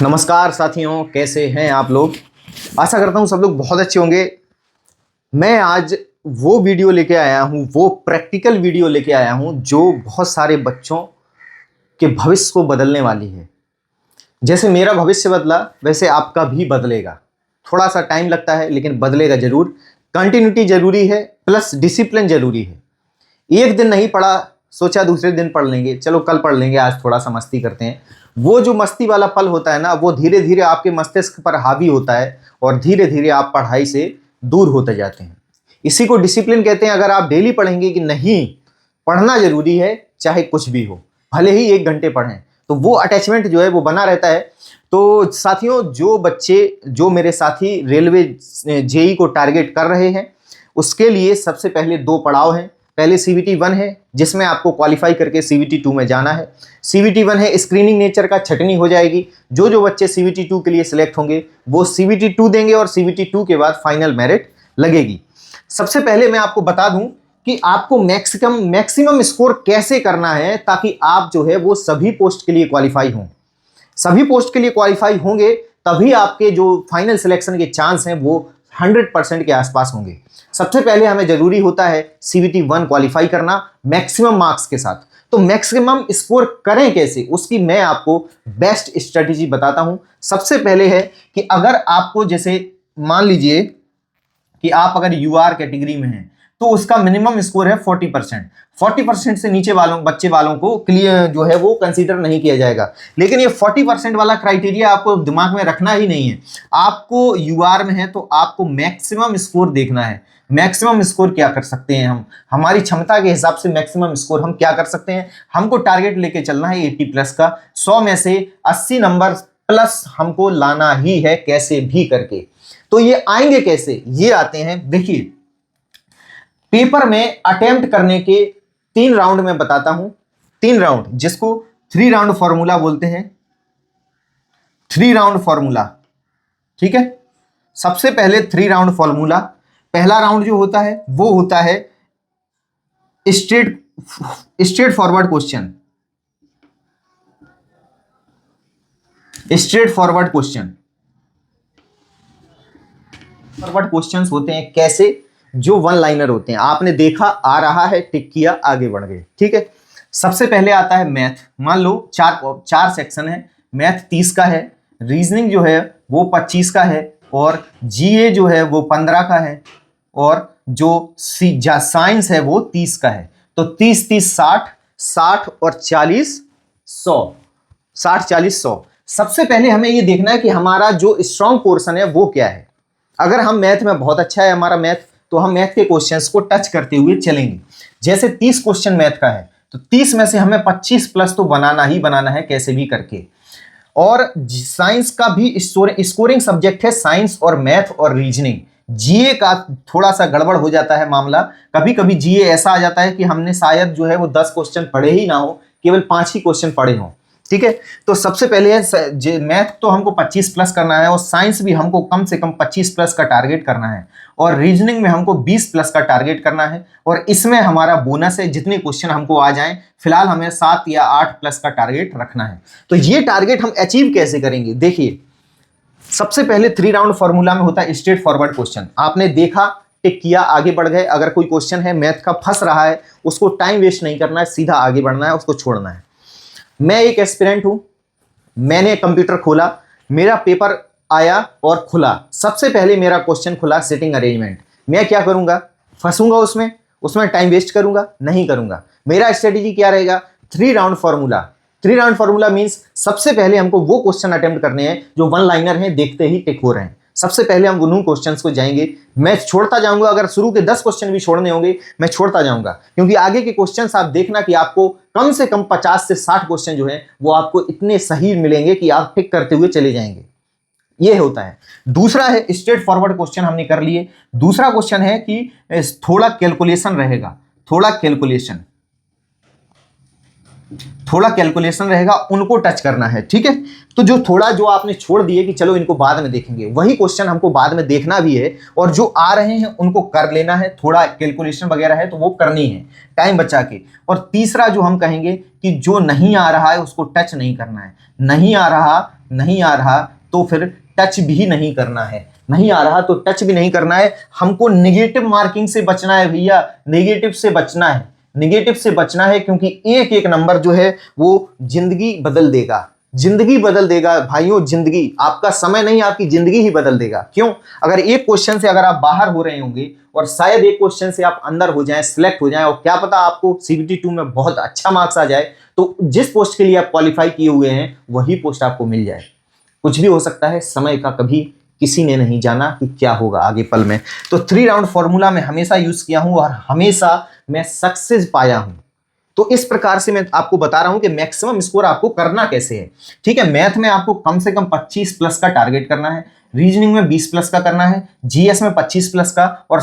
नमस्कार साथियों, कैसे हैं आप लोग। आशा करता हूं सब लोग बहुत अच्छे होंगे। मैं आज वो वीडियो लेके आया हूं, वो प्रैक्टिकल वीडियो लेके आया हूं जो बहुत सारे बच्चों के भविष्य को बदलने वाली है। जैसे मेरा भविष्य बदला वैसे आपका भी बदलेगा। थोड़ा सा टाइम लगता है लेकिन बदलेगा जरूर। कंटिन्यूटी जरूरी है, प्लस डिसिप्लिन जरूरी है। एक दिन नहीं पढ़ा, सोचा दूसरे दिन पढ़ लेंगे, चलो कल पढ़ लेंगे, आज थोड़ा सा मस्ती करते हैं। वो जो मस्ती वाला पल होता है ना, वो धीरे धीरे आपके मस्तिष्क पर हावी होता है और धीरे धीरे आप पढ़ाई से दूर होते जाते हैं। इसी को डिसिप्लिन कहते हैं। अगर आप डेली पढ़ेंगे कि नहीं, पढ़ना जरूरी है, चाहे कुछ भी हो, भले ही 1 घंटे पढ़ें, तो वो अटैचमेंट जो है वो बना रहता है। तो साथियों, जो बच्चे, जो मेरे साथी रेलवे जेई को टारगेट कर रहे हैं, उसके लिए सबसे पहले 2 पड़ाव हैं। पहले CVT 1 है, जिसमें आपको क्वालिफाई करके CVT 2 में जाना है। CVT 1 है, स्क्रीनिंग नेचर का, छटनी हो जाएगी। जो बच्चे CVT 2 के लिए सिलेक्ट होंगे वो CVT 2 देंगे और CVT 2 के बाद फाइनल मेरिट लगेगी। सबसे पहले मैं आपको बता दूं कि आपको मैक्सिमम स्कोर कैसे करना है ताकि आप जो है वो सभी पोस्ट के लिए क्वालिफाई हों। सभी पोस्ट के लिए क्वालिफाई होंगे तभी आपके जो फाइनल सिलेक्शन के चांस हैं वो 100% के आसपास होंगे। सबसे पहले हमें जरूरी होता है CVT 1 क्वालिफाई करना मैक्सिमम मार्क्स के साथ। तो मैक्सिमम स्कोर करें कैसे, उसकी मैं आपको बेस्ट स्ट्रेटेजी बताता हूं। सबसे पहले है कि अगर आपको, जैसे मान लीजिए कि आप अगर UR कैटेगरी में हैं तो उसका मिनिमम स्कोर है 40%। 40% से नीचे बच्चे वालों को क्लियर जो है वो कंसीडर नहीं किया जाएगा। लेकिन ये 40% वाला क्राइटेरिया आपको दिमाग में रखना ही नहीं है। आपको UR में है तो आपको मैक्सिमम स्कोर देखना है। मैक्सिमम स्कोर क्या कर सकते हैं हम, हमारी क्षमता के हिसाब से मैक्सिमम स्कोर हम क्या कर सकते हैं। हमको टारगेट लेके चलना है 80 प्लस का। 100 में से 80 नंबर प्लस हमको लाना ही है, कैसे भी करके। तो ये आएंगे कैसे, ये आते हैं, देखिए पेपर में अटेम्प्ट करने के 3 राउंड में बताता हूं। 3 राउंड, जिसको 3 राउंड फॉर्मूला बोलते हैं। 3 राउंड फॉर्मूला, ठीक है। सबसे पहले 3 राउंड फॉर्मूला। पहला राउंड जो होता है वो होता है straight forward question. Straight forward questions होते हैं कैसे, जो 1 लाइनर होते हैं। आपने देखा, आ रहा है, टिक किया, आगे बढ़ गए, ठीक है। सबसे पहले आता है मैथ। मान लो 4 सेक्शन है। मैथ 30 का है, रीजनिंग जो है वो 25 का है, और GA जो है वो 15 का है, और जो साइंस है वो 30 का है। तो 30 30 60, 60 और 40 100। 60 40 100। सबसे पहले हमें ये देखना है कि हमारा जो स्ट्रॉन्ग पोर्शन है वो क्या है। अगर हम मैथ में बहुत अच्छा है हमारा मैथ, तो हम मैथ के क्वेश्चंस को टच करते हुए चलेंगे। जैसे 30 क्वेश्चन मैथ का है तो 30 में से हमें 25 प्लस तो बनाना ही बनाना है, कैसे भी करके। और साइंस का भी स्कोरिंग सब्जेक्ट है, साइंस और मैथ और रीजनिंग। GA का थोड़ा सा गड़बड़ हो जाता है मामला। कभी कभी GA ऐसा आ जाता है कि हमने शायद जो है वो 10 क्वेश्चन पढ़े ही ना हो, केवल 5 ही क्वेश्चन पढ़े हों, ठीक है। तो सबसे पहले है मैथ तो हमको 25 प्लस करना है, और साइंस भी हमको कम से कम 25 प्लस का टारगेट करना है, और रीजनिंग में हमको 20 प्लस का टारगेट करना है। और इसमें हमारा बोनस है, जितने क्वेश्चन हमको आ जाएं। फिलहाल हमें 7 या 8 प्लस का टारगेट रखना है। तो ये टारगेट हम अचीव कैसे करेंगे, देखिए। सबसे पहले 3 राउंड फॉर्मूला में होता है स्ट्रेट फॉरवर्ड क्वेश्चन। आपने देखा, टिक किया, आगे बढ़ गए। अगर कोई क्वेश्चन है मैथ का फंस रहा है, उसको टाइम वेस्ट नहीं करना है, सीधा आगे बढ़ना है, उसको छोड़ना है। मैं एक एस्पिरेंट हूं, मैंने कंप्यूटर खोला, मेरा पेपर आया और खुला। सबसे पहले मेरा क्वेश्चन खुला सिटिंग अरेंजमेंट। मैं क्या करूंगा, फंसूंगा उसमें टाइम वेस्ट करूंगा, नहीं करूंगा। मेरा स्ट्रेटेजी क्या रहेगा, 3 round formula. 3 round formula means सबसे पहले हमको वो क्वेश्चन अटेम्प्ट करने हैं जो 1 लाइनर हैं, देखते ही टिक हो रहे हैं। सबसे पहले हम उन क्वेश्चंस को जाएंगे। मैं छोड़ता जाऊंगा, अगर शुरू के 10 क्वेश्चन भी छोड़ने होंगे मैं छोड़ता जाऊंगा, क्योंकि आगे के क्वेश्चंस आप देखना कि आपको कम से कम 50 से 60 क्वेश्चन जो है वो आपको इतने सही मिलेंगे कि आप टिक करते हुए चले जाएंगे। ये होता है। दूसरा है स्ट्रेट फॉरवर्ड क्वेश्चन, हमने कर लिए। दूसरा क्वेश्चन है कि थोड़ा कैलकुलेशन रहेगा, थोड़ा कैलकुलेशन। थोड़ा कैलकुलेशन रहेगा, उनको टच करना है, ठीक है। तो जो आपने छोड़ दिए कि चलो इनको बाद में देखेंगे, वही क्वेश्चन हमको बाद में देखना भी है, और जो आ रहे हैं उनको कर लेना है, थोड़ा कैलकुलेशन वगैरह है तो वो करनी है टाइम बचा के। और तीसरा जो हम कहेंगे कि जो नहीं आ रहा है उसको टच नहीं करना है, नहीं आ रहा तो फिर टच भी नहीं करना है, नहीं आ रहा तो टच भी नहीं करना है। हमको नेगेटिव मार्किंग से बचना है भैया, नेगेटिव से बचना है, नेगेटिव से बचना है, क्योंकि एक एक नंबर जो है वो जिंदगी बदल देगा, जिंदगी बदल देगा भाइयों, जिंदगी, आपका समय नहीं आपकी जिंदगी ही बदल देगा। क्यों? अगर एक क्वेश्चन से अगर आप बाहर हो रहे होंगे और शायद एक क्वेश्चन से आप अंदर हो जाएं, सिलेक्ट हो जाएं, और क्या पता आपको CBT 2 में बहुत अच्छा मार्क्स आ जाए, तो जिस पोस्ट के लिए आप क्वालिफाई किए हुए हैं वही पोस्ट आपको मिल जाए। कुछ भी हो सकता है, समय का कभी किसी ने नहीं जाना कि क्या होगा आगे पल में। तो 3 राउंड फॉर्मूला मैं हमेशा यूज किया हूं और हमेशा मैं सक्सेस पाया हूं। तो इस प्रकार से मैं आपको बता रहा हूं कि मैक्सिमम स्कोर आपको करना कैसे है, ठीक है। मैथ में आपको कम से कम 25 प्लस का टारगेट करना है, रीजनिंग में 20 प्लस का करना है, जीएस में 25 प्लस का, और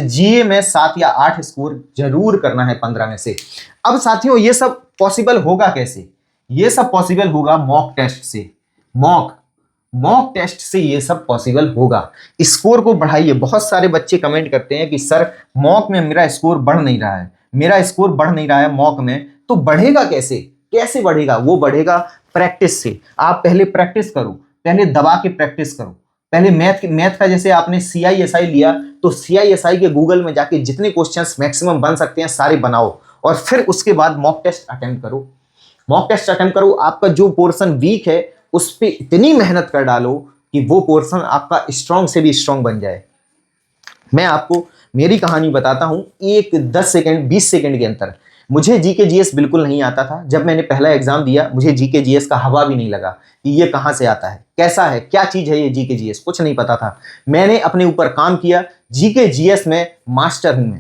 जीए में 7 या 8 स्कोर जरूर करना है 15 में से। अब साथियों ये सब पॉसिबल होगा कैसे? ये सब पॉसिबल होगा मॉक टेस्ट से, मॉक टेस्ट से ये सब पॉसिबल होगा। स्कोर को बढ़ाइए। बहुत सारे बच्चे कमेंट करते हैं कि सर मॉक में मेरा स्कोर बढ़ नहीं रहा है, मेरा स्कोर बढ़ नहीं रहा है मॉक में, तो बढ़ेगा कैसे? कैसे बढ़ेगा? वो बढ़ेगा प्रैक्टिस से। आप पहले प्रैक्टिस करो, पहले दबा के प्रैक्टिस करो। पहले मैथ का जैसे आपने CISI लिया तो CISI के गूगल में जाके जितने क्वेश्चंस मैक्सिमम बन सकते हैं सारे बनाओ, और फिर उसके बाद मॉक टेस्ट अटेम्प्ट करो। मॉक टेस्ट अटेम्प्ट करो, आपका जो पोर्शन वीक है उस पर इतनी मेहनत कर डालो कि वो पोर्शन आपका स्ट्रांग से भी स्ट्रांग बन जाए। मैं आपको मेरी कहानी बताता हूं, 10 सेकंड 20 सेकंड के अंतर। मुझे जीके जीएस बिल्कुल नहीं आता था। जब मैंने पहला एग्जाम दिया मुझे जीके जीएस का हवा भी नहीं लगा कि ये कहां से आता है, कैसा है, क्या चीज है ये जीके जीएस, कुछ नहीं पता था। मैंने अपने ऊपर काम किया, जीके जीएस में मास्टर हूं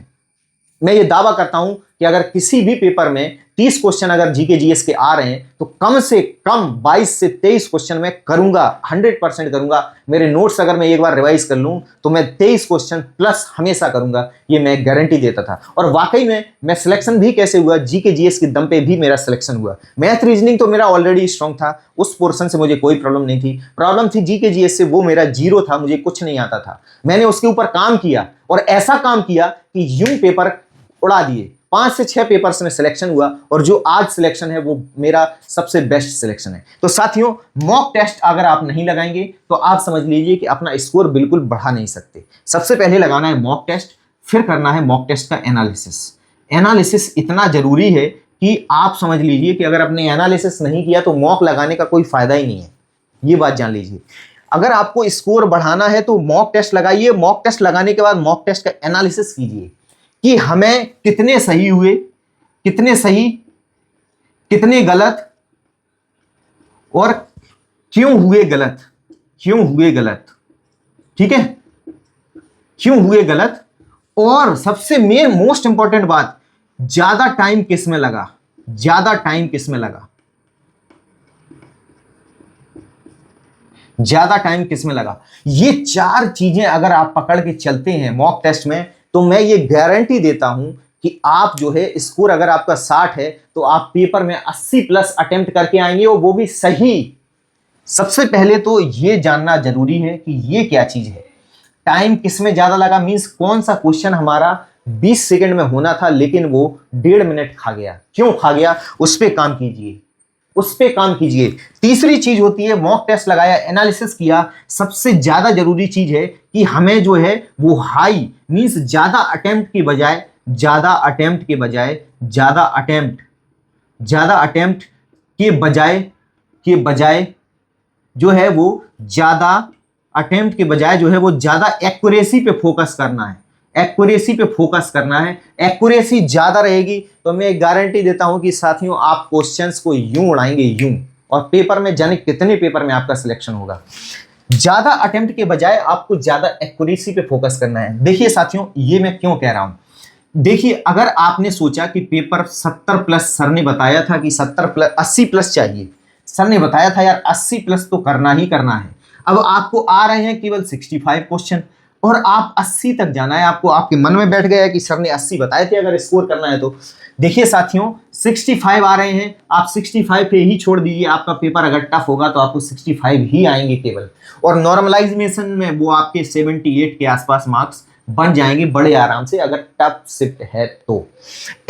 मैं ये दावा करता हूं कि अगर किसी भी पेपर में 30 क्वेश्चन अगर जीके जीएस के आ रहे हैं तो कम से कम 22 से 23 क्वेश्चन मैं करूंगा, 100% करूंगा। मेरे नोट्स अगर मैं एक बार रिवाइज कर लूं तो मैं 23 क्वेश्चन प्लस हमेशा करूंगा, ये मैं गारंटी देता था। और वाकई में मैं सिलेक्शन भी कैसे हुआ, जीके जीएस के दम पे भी मेरा सिलेक्शन हुआ। मैथ रीजनिंग तो मेरा ऑलरेडी स्ट्रांग था, उस पोर्शन से मुझे कोई प्रॉब्लम नहीं थी। प्रॉब्लम थी जीके जीएस से, वो मेरा 0 था, मुझे कुछ नहीं आता था। मैंने उसके ऊपर काम किया और ऐसा काम किया कि यूं पेपर उड़ा दिए। 5 से 6 पेपर्स में सिलेक्शन हुआ, और जो आज सिलेक्शन है वो मेरा सबसे बेस्ट सिलेक्शन है। तो साथियों मॉक टेस्ट अगर आप नहीं लगाएंगे तो आप समझ लीजिए कि अपना स्कोर बिल्कुल बढ़ा नहीं सकते। सबसे पहले लगाना है मॉक टेस्ट, फिर करना है मॉक टेस्ट का एनालिसिस। एनालिसिस इतना जरूरी है कि आप समझ लीजिए कि अगर आपने एनालिसिस नहीं किया तो मॉक लगाने का कोई फायदा ही नहीं है, ये बात जान लीजिए। अगर आपको स्कोर बढ़ाना है तो मॉक टेस्ट लगाइए, मॉक टेस्ट लगाने के बाद मॉक टेस्ट का एनालिसिस कीजिए कि हमें कितने सही हुए, कितने सही, कितने गलत, और क्यों हुए गलत, क्यों हुए गलत, ठीक है, क्यों हुए गलत। और सबसे मेन मोस्ट इंपॉर्टेंट बात, ज्यादा टाइम किस में लगा, ज्यादा टाइम किस में लगा, ज्यादा टाइम किस में लगा। ये 4 चीजें अगर आप पकड़ के चलते हैं मॉक टेस्ट में तो मैं ये गारंटी देता हूं कि आप जो है स्कोर अगर आपका 60 है तो आप पेपर में 80 प्लस अटेम्प्ट करके आएंगे, और वो भी सही। सबसे पहले तो ये जानना जरूरी है कि ये क्या चीज है, टाइम किस में ज्यादा लगा, मींस कौन सा क्वेश्चन हमारा 20 सेकंड में होना था लेकिन वो 1.5 मिनट खा गया, क्यों खा गया, उस पर काम कीजिए, उस पे काम कीजिए। तीसरी चीज होती है मॉक टेस्ट लगाया, एनालिसिस किया, सबसे ज्यादा जरूरी चीज है कि हमें जो है वो हाई मींस ज्यादा अटेम्प्ट की बजाय, ज्यादा अटेम्प्ट के बजाय, ज्यादा अटेम्प्ट, ज्यादा अटेम्प्ट के बजाय जो है वो ज्यादा अटेम्प्ट के बजाय जो है वो ज्यादा एक्यूरेसी पे फोकस करना है, एक्यूरेसी पे फोकस करना है। एक्यूरेसी ज्यादा रहेगी तो मैं गारंटी देता हूं कि साथियों आप क्वेश्चंस को यूं उड़ाएंगे यूं, और पेपर में जाने कितने पेपर में आपका सिलेक्शन होगा। ज्यादा अटेम्प्ट के बजाय आपको ज्यादा एक्यूरेसी पे फोकस करना है। देखिए साथियों ये मैं क्यों कह रहा हूं, देखिए अगर आपने सोचा कि पेपर 70 प्लस, सर ने बताया था कि 70 प्लस 80 प्लस चाहिए, सर ने बताया था यार 80 प्लस तो करना ही करना है, अब आपको आ रहे हैं केवल 65 क्वेश्चन और आप 80 तक जाना है आपको। आपके मन में बैठ गया है कि सर ने 80 बताए थे अगर स्कोर करना है तो। देखिए साथियों 65 आ रहे हैं, आप 65 पे ही छोड़ दीजिए। आपका पेपर अगर टफ होगा तो आपको 65 ही आएंगे केवल, और नॉर्मलाइजेशन में वो आपके 78 के आसपास मार्क्स बन जाएंगे बड़े आराम से अगर टफ शिफ्ट है तो।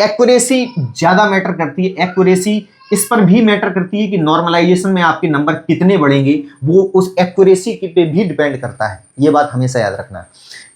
एक्यूरेसी ज्यादा मैटर करती है, एक्यूरेसी इस पर भी मैटर करती है कि नॉर्मलाइजेशन में आपके नंबर कितने बढ़ेंगे, वो उस एक्यूरेसी पे भी डिपेंड करता है। ये बात हमेशा याद रखना है।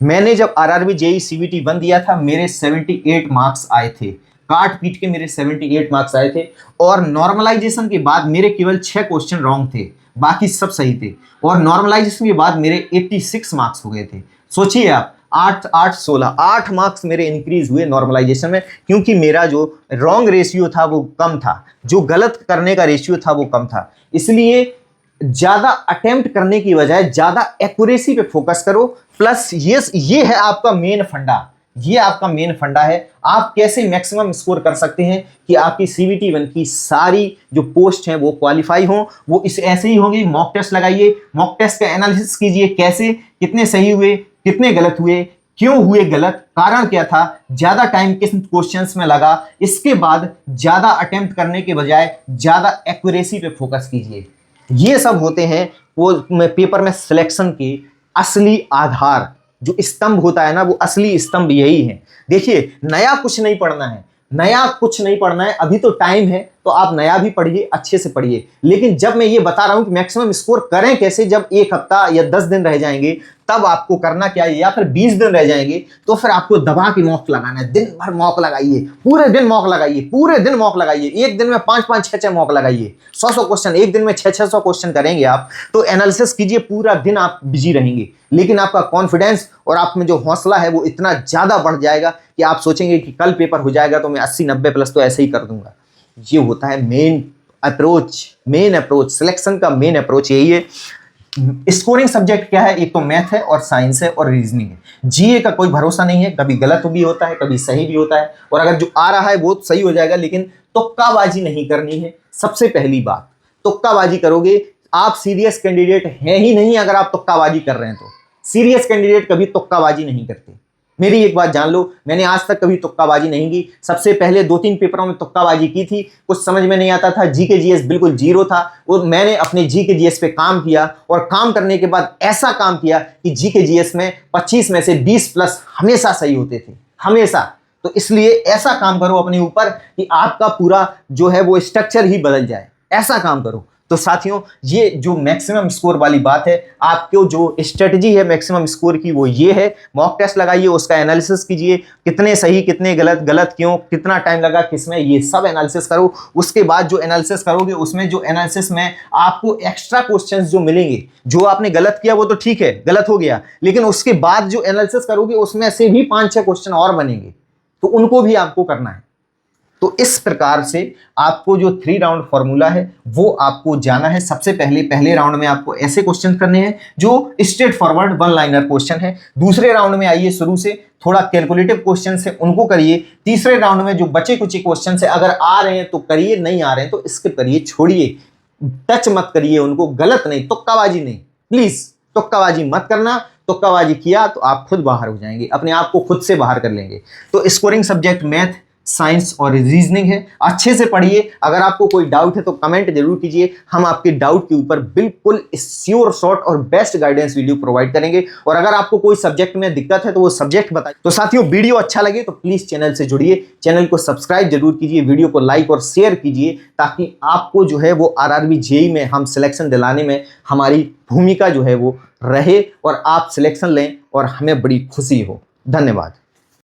मैंने जब आरआरबी जेईई सीवीटी 1 दिया था मेरे 78 मार्क्स आए थे, काट पीट के मेरे 78 मार्क्स आए थे, और नॉर्मलाइजेशन के बाद मेरे केवल 6 क्वेश्चन रॉन्ग थे, बाकी सब सही थे, और नॉर्मलाइजेशन के बाद मेरे 86 मार्क्स हो गए थे। सोचिए आप 8 8 16 8 मार्क्स मेरे इंक्रीज हुए नॉर्मलाइजेशन में, क्योंकि मेरा जो रॉन्ग रेशियो था वो कम था, जो गलत करने का रेशियो था वो कम था। इसलिए ज्यादा अटेम्प्ट करने की बजाय ज्यादा एक्यूरेसी पे फोकस करो। प्लस ये है आपका मेन फंडा, ये आपका मेन फंडा है। आप कैसे मैक्सिमम स्कोर कर सकते हैं कि आपकी सीवीटी 1 की सारी जो पोस्ट हैं वो क्वालिफाई हो, वो इस ऐसे ही होंगी। मॉक टेस्ट लगाइए, मॉक टेस्ट का एनालिसिस कीजिए, कैसे कितने सही हुए, कितने गलत हुए, क्यों हुए गलत, कारण क्या था, ज्यादा टाइम किस क्वेश्चंस में लगा। इसके बाद ज्यादा अटेम्प्ट करने के बजाय ज्यादा एक्यूरेसी पे फोकस कीजिए। ये सब होते हैं वो पेपर में सिलेक्शन के असली आधार। जो स्तंभ होता है ना, वो असली स्तंभ यही है। देखिए नया कुछ नहीं पढ़ना है, नया कुछ नहीं पढ़ना है, अभी तो टाइम है, तो आप नया भी पढ़िए, अच्छे से पढ़िए। लेकिन जब मैं ये बता रहा हूं कि मैक्सिमम स्कोर करें कैसे, जब 1 हफ्ता या 10 दिन रह जाएंगे तब आपको करना क्या है, या फिर 20 दिन रह जाएंगे तो फिर आपको दबा के मॉक लगाना है। दिन भर मॉक लगाइए, पूरे दिन मॉक लगाइए, पूरे दिन मॉक लगाइए। एक दिन में 5-5 6-6 मॉक लगाइए, 100-100 क्वेश्चन एक दिन में 600-600 क्वेश्चन करेंगे आप, तो एनालिसिस कीजिए, पूरा दिन आप बिजी रहेंगे। लेकिन आपका कॉन्फिडेंस और आप में जो हौसला है वो इतना ज्यादा बढ़ जाएगा कि आप सोचेंगे कि कल पेपर हो जाएगा तो मैं 80-90 प्लस तो ऐसे ही कर दूंगा। ये होता है मेन अप्रोच सिलेक्शन का। मेन अप्रोच यही है। स्कोरिंग सब्जेक्ट क्या है, एक तो मैथ है और साइंस है और रीजनिंग है। जीए का कोई भरोसा नहीं है, कभी गलत भी होता है, कभी सही भी होता है, और अगर जो आ रहा है वो सही हो जाएगा। लेकिन तुक्काबाजी नहीं करनी है। सबसे पहली बात, तुक्काबाजी करोगे आप सीरियस कैंडिडेट हैं ही नहीं। अगर आप तुक्काबाजी कर रहे हैं तो सीरियस कैंडिडेट कभी तुक्काबाजी नहीं करते। मेरी एक बात जान लो, मैंने आज तक कभी तुक्काबाजी नहीं की। सबसे पहले 2-3 पेपरों में तुक्काबाजी की थी, कुछ समझ में नहीं आता था, जीके जीएस बिल्कुल जीरो था। वो मैंने अपने जीके जीएस पे काम किया, और काम करने के बाद ऐसा काम किया कि जीके जीएस में 25 में से 20 प्लस हमेशा सही होते थे, हमेशा। तो इसलिए ऐसा काम करो अपने ऊपर कि आपका पूरा जो है वो स्ट्रक्चर ही बदल जाए, ऐसा काम करो। तो साथियों ये जो मैक्सिमम स्कोर वाली बात है, आपको जो स्ट्रेटजी है मैक्सिमम स्कोर की वो ये है। मॉक टेस्ट लगाइए, उसका एनालिसिस कीजिए, कितने सही कितने गलत, गलत क्यों, कितना टाइम लगा किसमें, ये सब एनालिसिस करो। उसके बाद जो एनालिसिस करोगे उसमें जो एनालिसिस में आपको एक्स्ट्रा क्वेश्चंस जो मिलेंगे, जो आपने गलत किया वो तो ठीक है, गलत हो गया, लेकिन उसके बाद जो एनालिसिस करोगे उसमें से भी 5-6 क्वेश्चन और बनेंगे, तो उनको भी आपको करना है। तो इस प्रकार से आपको जो 3 राउंड फॉर्मूला है वो आपको जाना है। सबसे पहले राउंड में आपको ऐसे क्वेश्चन करने हैं जो स्ट्रेट फॉरवर्ड 1 लाइनर क्वेश्चन है। दूसरे राउंड में आइए शुरू से थोड़ा कैलकुलेटिव क्वेश्चन है उनको करिए। तीसरे राउंड में जो बचे कुछ क्वेश्चन है अगर आ रहे हैं तो करिए, नहीं आ रहे हैं तो स्किप करिए, छोड़िए, टच मत करिए उनको, गलत नहीं, तुक्काबाजी नहीं, प्लीज तुक्काबाजी मत करना। तुक्काबाजी किया तो आप खुद बाहर हो जाएंगे, अपने आप को खुद से बाहर कर लेंगे। तो स्कोरिंग सब्जेक्ट मैथ, साइंस और रीजनिंग है, अच्छे से पढ़िए। अगर आपको कोई डाउट है तो कमेंट जरूर कीजिए, हम आपके डाउट के ऊपर बिल्कुल श्योर शॉर्ट और बेस्ट गाइडेंस वीडियो प्रोवाइड करेंगे। और अगर आपको कोई सब्जेक्ट में दिक्कत है तो वो सब्जेक्ट बताइए। तो साथियों वीडियो अच्छा लगे तो प्लीज चैनल से जुड़िए, चैनल को सब्सक्राइब जरूर कीजिए, वीडियो को लाइक और शेयर कीजिए, ताकि आपको जो है वो आरआरबी जेईई में हम सिलेक्शन दिलाने में हमारी भूमिका जो है वो रहे और आप सिलेक्शन लें और हमें बड़ी खुशी हो। धन्यवाद।